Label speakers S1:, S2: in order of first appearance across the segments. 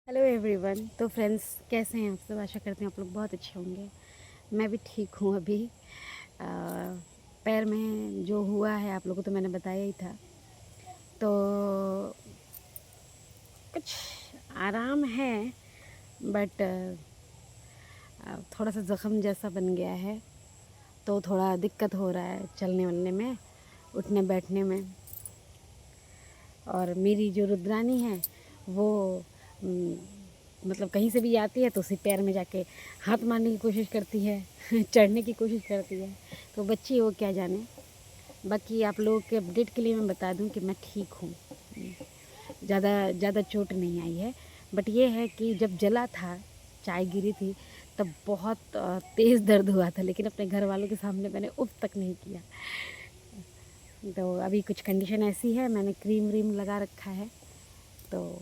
S1: Hello everyone. तो friends, कैसे हैं आप सब? आशा करते हैं आप लोग बहुत अच्छे होंगे। मैं भी ठीक हूँ अभी। अ, पैर में जो हुआ है आप लोगों को तो मैंने बताया ही था। तो कुछ आराम है, बट थोड़ा सा ज़ख़म जैसा बन गया है। तो थोड़ा दिक्कत हो रहा है चलने वलने में, उठने बैठने में। और मेरी जो रुद्रानी है वो उम, मतलब कहीं से भी आती है तो उसी पैर में जाके हाथ मारने की कोशिश करती है चढ़ने की कोशिश करती है। तो बच्ची वो क्या जाने। बाकी आप लोगों के अपडेट के लिए मैं बता दूं कि मैं ठीक हूँ। ज़्यादा ज़्यादा चोट नहीं आई है। बट ये है कि जब जला था, चाय गिरी थी, तब बहुत तेज़ दर्द हुआ था। लेकिन अपने घर वालों के सामने मैंने उफ तक नहीं किया। तो अभी कुछ कंडीशन ऐसी है, मैंने क्रीम व्रीम लगा रखा है। तो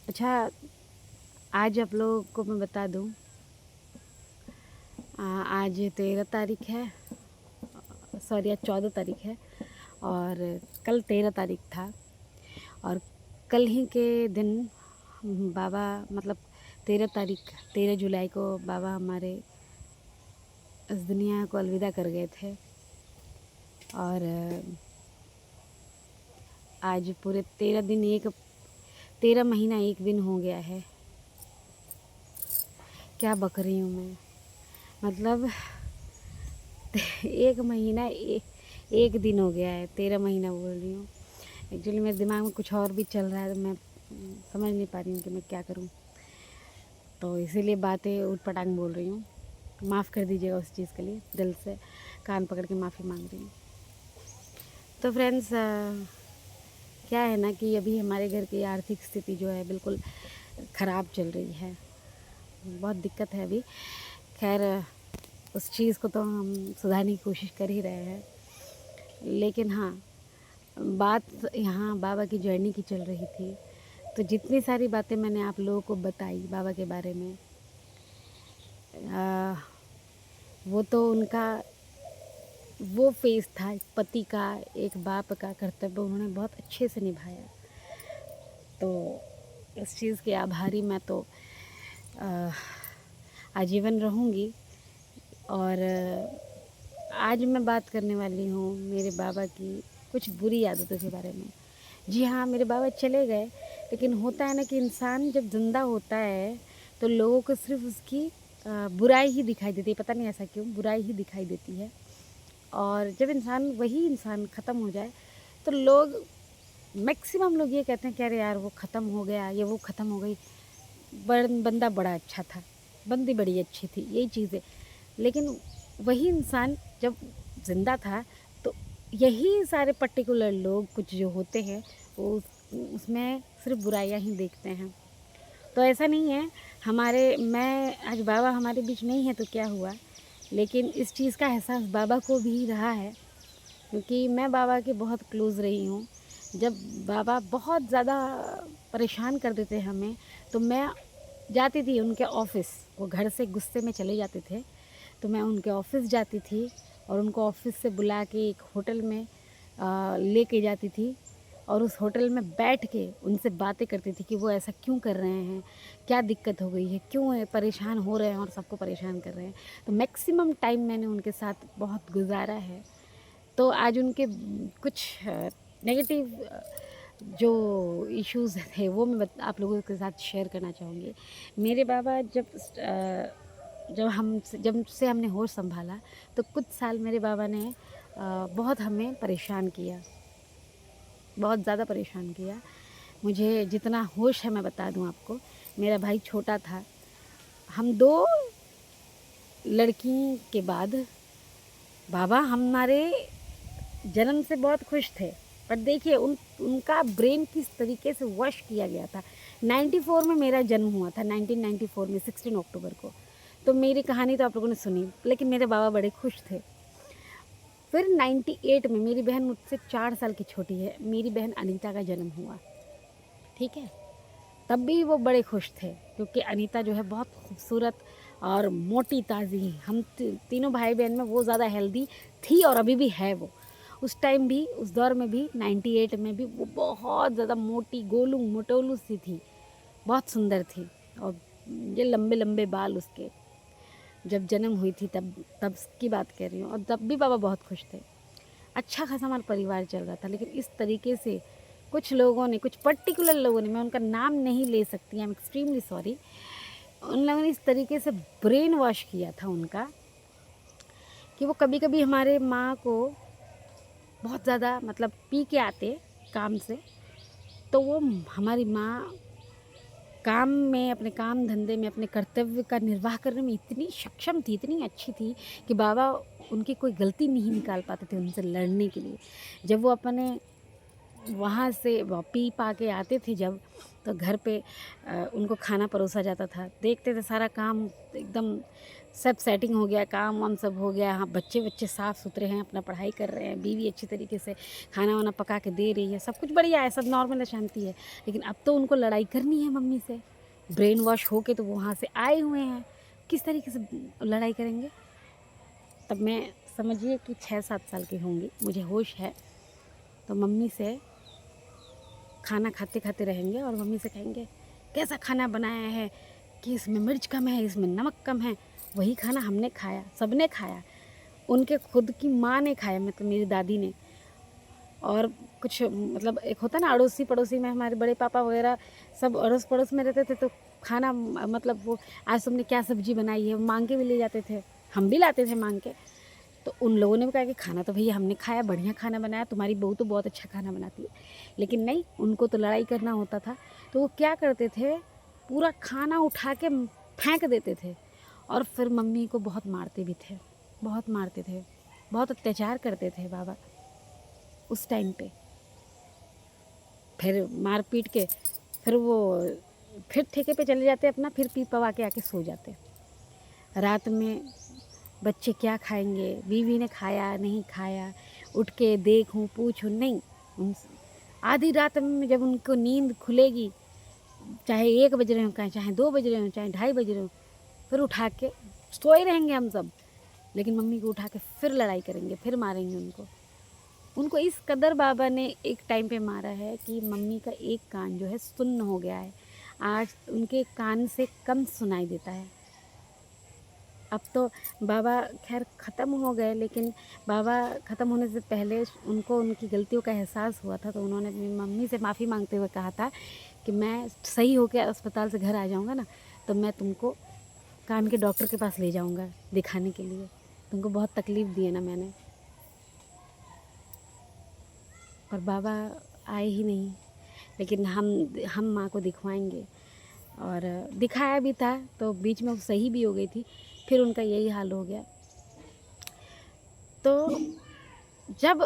S1: अच्छा, आज आप लोगों को मैं बता दूं, आज 13 तारीख है, सॉरी आज 14 तारीख है। और कल 13 तारीख था। और कल ही के दिन बाबा, मतलब 13 तारीख, 13 जुलाई को बाबा हमारे इस दुनिया को अलविदा कर गए थे। और आज पूरे 13 दिन, 13 महीना 1 दिन हो गया है। क्या बक रही हूँ मैं, मतलब 1 महीना 1 दिन हो गया है, 13 महीना बोल रही हूँ। एक्चुअली मेरे दिमाग में कुछ और भी चल रहा है, तो मैं समझ नहीं पा रही हूँ कि मैं क्या करूँ। तो इसीलिए बातें ऊट पटांग बोल रही हूँ। माफ़ कर दीजिएगा उस चीज़ के लिए, दिल से कान पकड़ के माफ़ी मांग रही हूँ। तो फ्रेंड्स, क्या है ना कि अभी हमारे घर की आर्थिक स्थिति जो है बिल्कुल ख़राब चल रही है। बहुत दिक्कत है अभी। खैर, उस चीज़ को तो हम सुधारने की कोशिश कर ही रहे हैं। लेकिन हाँ, बात यहाँ बाबा की जर्नी की चल रही थी। तो जितनी सारी बातें मैंने आप लोगों को बताई बाबा के बारे में, वो तो उनका वो फेज़ था एक पति का, एक बाप का कर्तव्य उन्होंने बहुत अच्छे से निभाया। तो इस चीज़ की आभारी मैं तो अ, आजीवन रहूँगी। और आज मैं बात करने वाली हूँ मेरे बाबा की कुछ बुरी आदतों के बारे में। जी हाँ, मेरे बाबा चले गए, लेकिन होता है ना कि इंसान जब ज़िंदा होता है तो लोगों को सिर्फ उसकी बुराई ही दिखाई देती है। पता नहीं ऐसा क्यों, बुराई ही दिखाई देती है। और जब वही इंसान ख़त्म हो जाए तो लोग, मैक्सिमम लोग ये कहते हैं कि अरे यार वो ख़त्म हो गया, ये वो ख़त्म हो गई, बंदा बड़ा अच्छा था, बंदी बड़ी अच्छी थी, यही चीज़ें। लेकिन वही इंसान जब ज़िंदा था तो यही सारे पर्टिकुलर लोग कुछ जो होते हैं वो उसमें सिर्फ बुराइयां ही देखते हैं। तो ऐसा नहीं है। मैं आज बाबा हमारे बीच नहीं है तो क्या हुआ, लेकिन इस चीज़ का एहसास बाबा को भी रहा है, क्योंकि मैं बाबा के बहुत क्लोज़ रही हूँ। जब बाबा बहुत ज़्यादा परेशान कर देते हमें, तो मैं जाती थी उनके ऑफ़िस। वो घर से गुस्से में चले जाते थे, तो मैं उनके ऑफ़िस जाती थी और उनको ऑफ़िस से बुला के एक होटल में लेके जाती थी। और उस होटल में बैठ के उनसे बातें करती थी कि वो ऐसा क्यों कर रहे हैं, क्या दिक्कत हो गई है, क्यों ये परेशान हो रहे हैं और सबको परेशान कर रहे हैं। तो मैक्सिमम टाइम मैंने उनके साथ बहुत गुजारा है। तो आज उनके कुछ नेगेटिव जो इश्यूज़ थे वो मैं आप लोगों के साथ शेयर करना चाहूँगी। मेरे बाबा जब से हमने होश संभाला, तो कुछ साल मेरे बाबा ने बहुत हमें परेशान किया, बहुत ज़्यादा परेशान किया। मुझे जितना होश है मैं बता दूँ आपको। मेरा भाई छोटा था, हम 2 लड़की के बाद बाबा हमारे जन्म से बहुत खुश थे। पर देखिए उनका ब्रेन किस तरीके से वश किया गया था। 94 में मेरा जन्म हुआ था, 1994 में 16 अक्टूबर को। तो मेरी कहानी तो आप लोगों ने सुनी, लेकिन मेरे बाबा बड़े खुश थे। फिर 98 में मेरी बहन मुझसे 4 साल की छोटी है, मेरी बहन अनीता का जन्म हुआ, ठीक है। तब भी वो बड़े खुश थे, क्योंकि अनीता जो है बहुत खूबसूरत और मोटी ताज़ी, हम तीनों भाई बहन में वो ज़्यादा हेल्दी थी और अभी भी है वो। उस टाइम भी, उस दौर में भी, 98 में भी वो बहुत ज़्यादा मोटी, गोलू मोटोलू सी थी। बहुत सुंदर थी। और ये लंबे लंबे बाल उसके, जब जन्म हुई थी तब तब की बात कर रही हूँ। और तब भी बाबा बहुत खुश थे। अच्छा खासा हमारा परिवार चल रहा था। लेकिन इस तरीके से कुछ लोगों ने, कुछ पर्टिकुलर लोगों ने, मैं उनका नाम नहीं ले सकती, आई एम एक्सट्रीमली सॉरी, उन लोगों ने इस तरीके से ब्रेन वॉश किया था उनका कि वो कभी कभी हमारे माँ को बहुत ज़्यादा मतलब पी के आते काम से, तो वो हमारी माँ काम में, अपने काम धंधे में, अपने कर्तव्य का निर्वाह करने में इतनी सक्षम थी, इतनी अच्छी थी कि बाबा उनकी कोई गलती नहीं निकाल पाते थे उनसे लड़ने के लिए। जब वो अपने वहाँ से पी पा के आते थे जब, तो घर पे उनको खाना परोसा जाता था। देखते थे सारा काम एकदम सब सेटिंग हो गया, काम वाम सब हो गया, हाँ बच्चे बच्चे साफ़ सुथरे हैं, अपना पढ़ाई कर रहे हैं, बीवी अच्छी तरीके से खाना वाना पका के दे रही है, सब कुछ बढ़िया है, सब नॉर्मल है, शांति है। लेकिन अब तो उनको लड़ाई करनी है मम्मी से, ब्रेन वॉश हो के तो वो वहाँ से आए हुए हैं, किस तरीके से लड़ाई करेंगे। तब मैं समझिए कि 6-7 साल की होंगी, मुझे होश है। तो मम्मी से खाना खाते खाते रहेंगे और मम्मी से कहेंगे कैसा खाना बनाया है, कि इसमें मिर्च कम है, इसमें नमक कम है। वही खाना हमने खाया, सबने खाया, उनके खुद की माँ ने खाया, मतलब मेरी दादी ने। और कुछ मतलब एक होता ना अड़ोसी पड़ोसी में, हमारे बड़े पापा वगैरह सब अड़ोस पड़ोस में रहते थे, तो खाना मतलब वो आज तुमने क्या सब्जी बनाई है मांग के भी ले जाते थे, हम भी लाते थे मांग के। तो उन लोगों ने भी कहा कि खाना तो भैया हमने खाया, बढ़िया खाना बनाया, तुम्हारी बहू तो बहुत अच्छा खाना बनाती है। लेकिन नहीं, उनको तो लड़ाई करना होता था। तो वो क्या करते थे, पूरा खाना उठा के फेंक देते थे। और फिर मम्मी को बहुत मारते भी थे, बहुत मारते थे, बहुत अत्याचार करते थे बाबा उस टाइम पे। फिर मार पीट के फिर वो फिर ठेके पे चले जाते अपना, फिर पी पवा के आके सो जाते। रात में बच्चे क्या खाएंगे, बीवी ने खाया नहीं खाया, उठ के देखूं पूछूं नहीं। आधी रात में जब उनको नींद खुलेगी, चाहे 1 बज रहे हो, चाहे 2 बज रहे हो, चाहे 2:30 बज रहे हो, फिर उठा के सोए रहेंगे हम सब। लेकिन मम्मी को उठा के फिर लड़ाई करेंगे, फिर मारेंगे उनको। उनको इस कदर बाबा ने एक टाइम पे मारा है कि मम्मी का एक कान जो है सुन्न हो गया है। आज उनके कान से कम सुनाई देता है। अब तो बाबा खैर ख़त्म हो गए, लेकिन बाबा ख़त्म होने से पहले उनको उनकी गलतियों का एहसास हुआ था। तो उन्होंने अपनी मम्मी से माफ़ी मांगते हुए कहा था कि मैं सही होकर अस्पताल से घर आ जाऊंगा ना, तो मैं तुमको कान के डॉक्टर के पास ले जाऊंगा दिखाने के लिए, तुमको बहुत तकलीफ़ दी है ना मैंने। पर बाबा आए ही नहीं। लेकिन हम माँ को दिखवाएंगे। और दिखाया भी था, तो बीच में वो सही भी हो गई थी, फिर उनका यही हाल हो गया। तो जब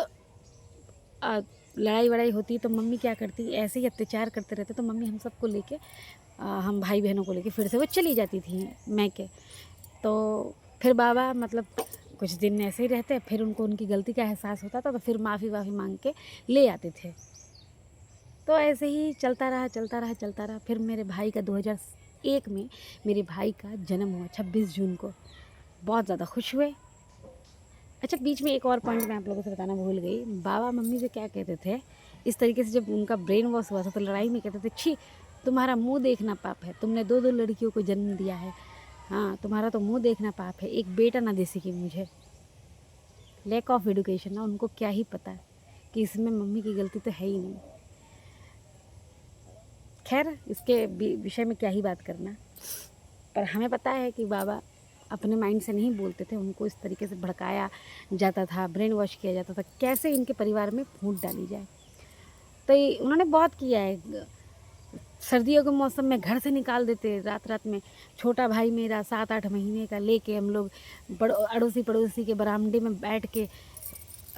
S1: लड़ाई वड़ाई होती तो मम्मी क्या करती, ऐसे ही अत्याचार करते रहते तो मम्मी हम सबको लेके, हम भाई बहनों को लेके फिर से वो चली जाती थी मैके। तो फिर बाबा मतलब कुछ दिन ऐसे ही रहते, फिर उनको उनकी गलती का एहसास होता था, तो फिर माफ़ी वाफ़ी मांग के ले आते थे। तो ऐसे ही चलता रहा चलता रहा चलता रहा। फिर मेरे भाई का 2001 में मेरे भाई का जन्म हुआ 26 जून को। बहुत ज़्यादा खुश हुए। अच्छा, बीच में एक और पॉइंट मैं आप लोगों से बताना भूल गई। बाबा मम्मी से क्या कहते थे इस तरीके से, जब उनका ब्रेन वॉश हुआ था तो लड़ाई में कहते थे, छी तुम्हारा मुंह देखना पाप है, तुमने 2-2 लड़कियों को जन्म दिया है, हाँ तुम्हारा तो मुंह देखना पाप है, एक बेटा ना दे सकी मुझे। लैक ऑफ एडुकेशन ना, उनको क्या ही पता कि इसमें मम्मी की गलती तो है ही नहीं। खैर इसके विषय में क्या ही बात करना, पर हमें पता है कि बाबा अपने माइंड से नहीं बोलते थे, उनको इस तरीके से भड़काया जाता था, ब्रेन वॉश किया जाता था, कैसे इनके परिवार में फूट डाली जाए। तो ये उन्होंने बहुत किया है। सर्दियों के मौसम में घर से निकाल देते रात रात में। छोटा भाई मेरा 7-8 महीने का लेके हम लोग अड़ोसी पड़ोसी के बरामदे में बैठ के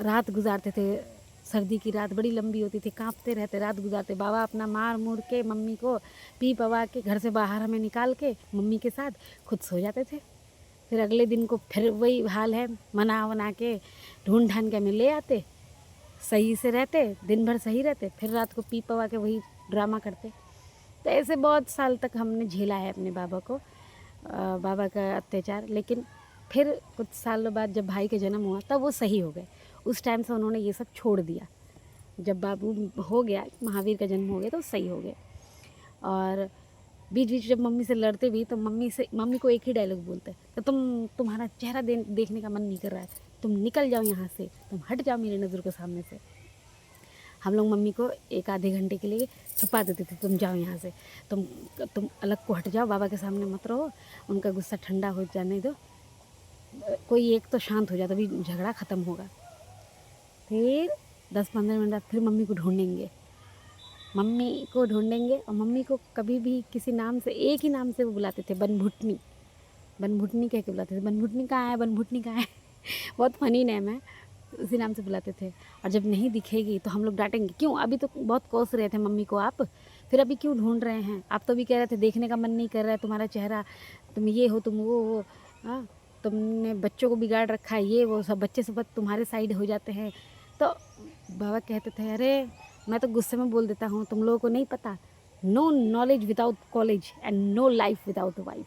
S1: रात गुजारते थे। सर्दी की रात बड़ी लंबी होती थी, कांपते रहते, रात गुजारते। बाबा अपना मार मुड़ के मम्मी को पी पवा के घर से बाहर हमें निकाल के मम्मी के साथ खुद सो जाते थे। फिर अगले दिन को फिर वही हाल है, मना वना के ढूंढ ढांड के हमें ले आते, सही से रहते, दिन भर सही रहते, फिर रात को पी पवा के वही ड्रामा करते। तो ऐसे बहुत साल तक हमने झेला है अपने बाबा को, बाबा का अत्याचार। लेकिन फिर कुछ सालों बाद जब भाई का जन्म हुआ तब वो सही हो गए। उस टाइम से उन्होंने ये सब छोड़ दिया। जब बाबू हो गया, महावीर का जन्म हो गया, तो सही हो गए। और बीच बीच जब मम्मी से लड़ते भी तो मम्मी को एक ही डायलॉग बोलते हैं, तो तुम्हारा चेहरा देखने का मन नहीं कर रहा है, तुम निकल जाओ यहाँ से, तुम हट जाओ मेरी नज़र के सामने से। हम लोग मम्मी को एक आधे घंटे के लिए छुपा देते थे, तुम जाओ यहाँ से, तुम अलग को हट जाओ, बाबा के सामने मत रहो, उनका गुस्सा ठंडा हो जाने दो, कोई एक तो शांत हो जाए तभी झगड़ा ख़त्म होगा। फिर 10-15 मिनट बाद फिर मम्मी को ढूंढेंगे और मम्मी को कभी भी किसी नाम से, एक ही नाम से वो बुलाते थे, बनभुटनी कह के बुलाते थे, बनभुटनी कहाँ है, बनभुटनी कहाँ है। बहुत फ़नी नेम है, उसी नाम से बुलाते थे। और जब नहीं दिखेगी तो हम लोग डांटेंगे, क्यों अभी तो बहुत कोस रहे थे मम्मी को आप, फिर अभी क्यों ढूंढ रहे हैं, आप तो अभी कह रहे थे देखने का मन नहीं कर रहा है तुम्हारा चेहरा, तुम ये हो, तुम वो हो, हाँ तुमने बच्चों को बिगाड़ रखा है, ये वो सब बच्चे सब तुम्हारे साइड हो जाते हैं। तो बाबा कहते थे, अरे मैं तो गुस्से में बोल देता हूँ, तुम लोगों को नहीं पता, no knowledge without college and no life without wife.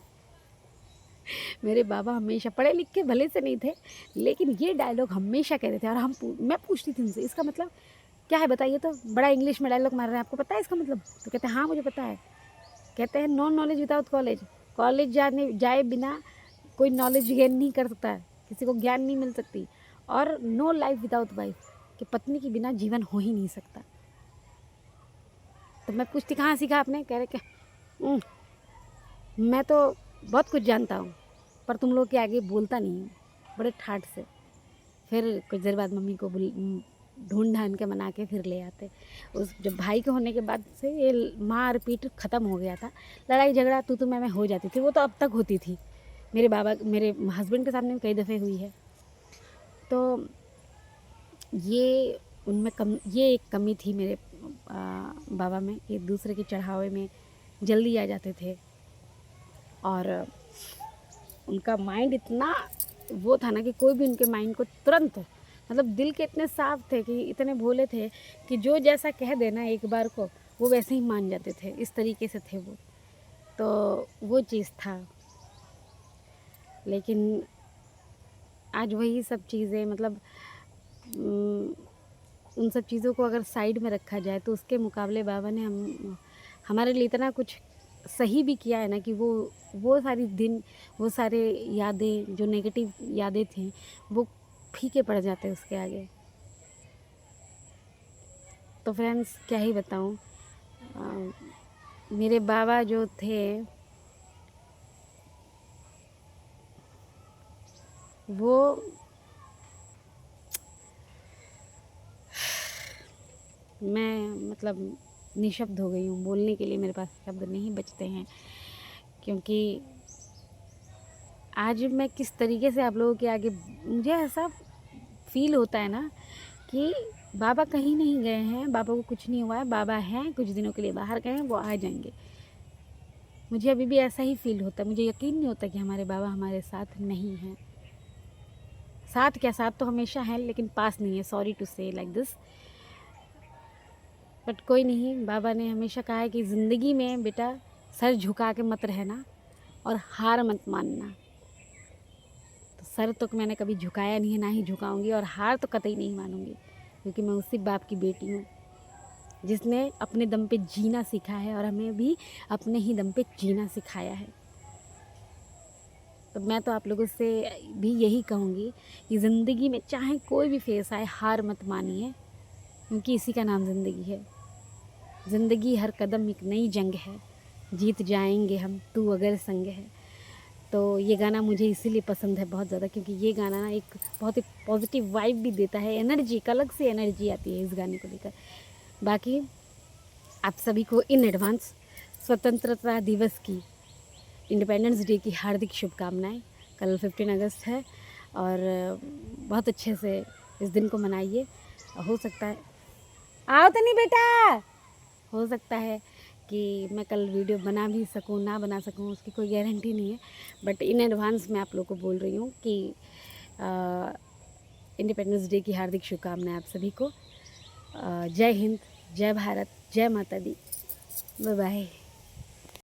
S1: मेरे बाबा हमेशा पढ़े लिख के भले से नहीं थे, लेकिन ये डायलॉग हमेशा कहते थे। और मैं पूछती थी उनसे, इसका मतलब क्या है बताइए, तो बड़ा इंग्लिश में डायलॉग मार रहे हैं, आपको पता है इसका मतलब? तो कहते हैं हाँ मुझे पता है। कहते हैं no knowledge without college, college जाए बिना कोई नॉलेज गेन नहीं कर सकता, किसी को ज्ञान नहीं मिल सकती। और नो लाइफ विदाउट वाइफ, कि पत्नी के बिना जीवन हो ही नहीं सकता। तो मैं पूछती कहाँ सीखा आपने? कह रहे क्या मैं तो बहुत कुछ जानता हूँ, पर तुम लोग के आगे बोलता नहीं हूँ, बड़े ठाठ से। फिर कुछ देर बाद मम्मी को ढूंढ ढांढ के मना के फिर ले आते। उस जब भाई के होने के बाद से ये मार पीट ख़त्म हो गया था, लड़ाई झगड़ा तू मैं हो जाती थी, वो तो अब तक होती थी, मेरे हस्बैंड के सामने कई दफ़े हुई है। तो ये ये एक कमी थी मेरे बाबा में, एक दूसरे के चढ़ावे में जल्दी आ जाते थे। और उनका माइंड इतना वो था ना कि कोई भी उनके माइंड को तुरंत, मतलब दिल के इतने साफ थे, कि इतने भोले थे कि जो जैसा कह देना एक बार को वो वैसे ही मान जाते थे, इस तरीके से थे वो। तो वो चीज़ था। लेकिन आज वही सब चीज़ें, मतलब उन सब चीज़ों को अगर साइड में रखा जाए तो उसके मुकाबले बाबा ने हमारे लिए इतना कुछ सही भी किया है ना, कि वो सारी दिन, वो सारे यादें, जो नेगेटिव यादें थी, वो फीके पड़ जाते हैं उसके आगे। तो फ्रेंड्स क्या ही बताऊं, मेरे बाबा जो थे वो मैं मतलब निशब्द हो गई हूँ, बोलने के लिए मेरे पास शब्द नहीं बचते हैं, क्योंकि आज मैं किस तरीके से आप लोगों के आगे, मुझे ऐसा फील होता है ना कि बाबा कहीं नहीं गए हैं, बाबा को कुछ नहीं हुआ है, बाबा हैं, कुछ दिनों के लिए बाहर गए हैं, वो आ जाएंगे। मुझे अभी भी ऐसा ही फील होता है, मुझे यकीन नहीं होता कि हमारे बाबा हमारे साथ नहीं हैं। साथ क्या, साथ तो हमेशा हैं, लेकिन पास नहीं है, सॉरी टू से लाइक दिस। बट कोई नहीं, बाबा ने हमेशा कहा है कि ज़िंदगी में बेटा सर झुका के मत रहना और हार मत मानना। तो सर तो मैंने कभी झुकाया नहीं है, ना ही झुकाऊंगी, और हार तो कतई नहीं मानूंगी, क्योंकि मैं उसी बाप की बेटी हूँ जिसने अपने दम पे जीना सीखा है और हमें भी अपने ही दम पे जीना सिखाया है। तो मैं तो आप लोगों से भी यही कहूँगी कि ज़िंदगी में चाहे कोई भी फेस आए, हार मत मानिए, क्योंकि इसी का नाम ज़िंदगी है। ज़िंदगी हर कदम एक नई जंग है, जीत जाएंगे हम, तू अगर संग है। तो ये गाना मुझे इसीलिए पसंद है बहुत ज़्यादा, क्योंकि ये गाना ना एक बहुत ही पॉजिटिव वाइब भी देता है, एनर्जी, एक अलग से एनर्जी आती है इस गाने को लेकर। बाकी आप सभी को इन एडवांस स्वतंत्रता दिवस की, इंडिपेंडेंस डे की हार्दिक शुभकामनाएं। कल 15 अगस्त है और बहुत अच्छे से इस दिन को मनाइए। हो सकता है आओ तो नहीं बेटा, हो सकता है कि मैं कल वीडियो बना भी सकूं, ना बना सकूं, उसकी कोई गारंटी नहीं है। बट इन एडवांस मैं आप लोगों को बोल रही हूँ कि इंडिपेंडेंस डे की हार्दिक शुभकामनाएं आप सभी को। जय हिंद, जय भारत, जय माता दी, बाय बाय।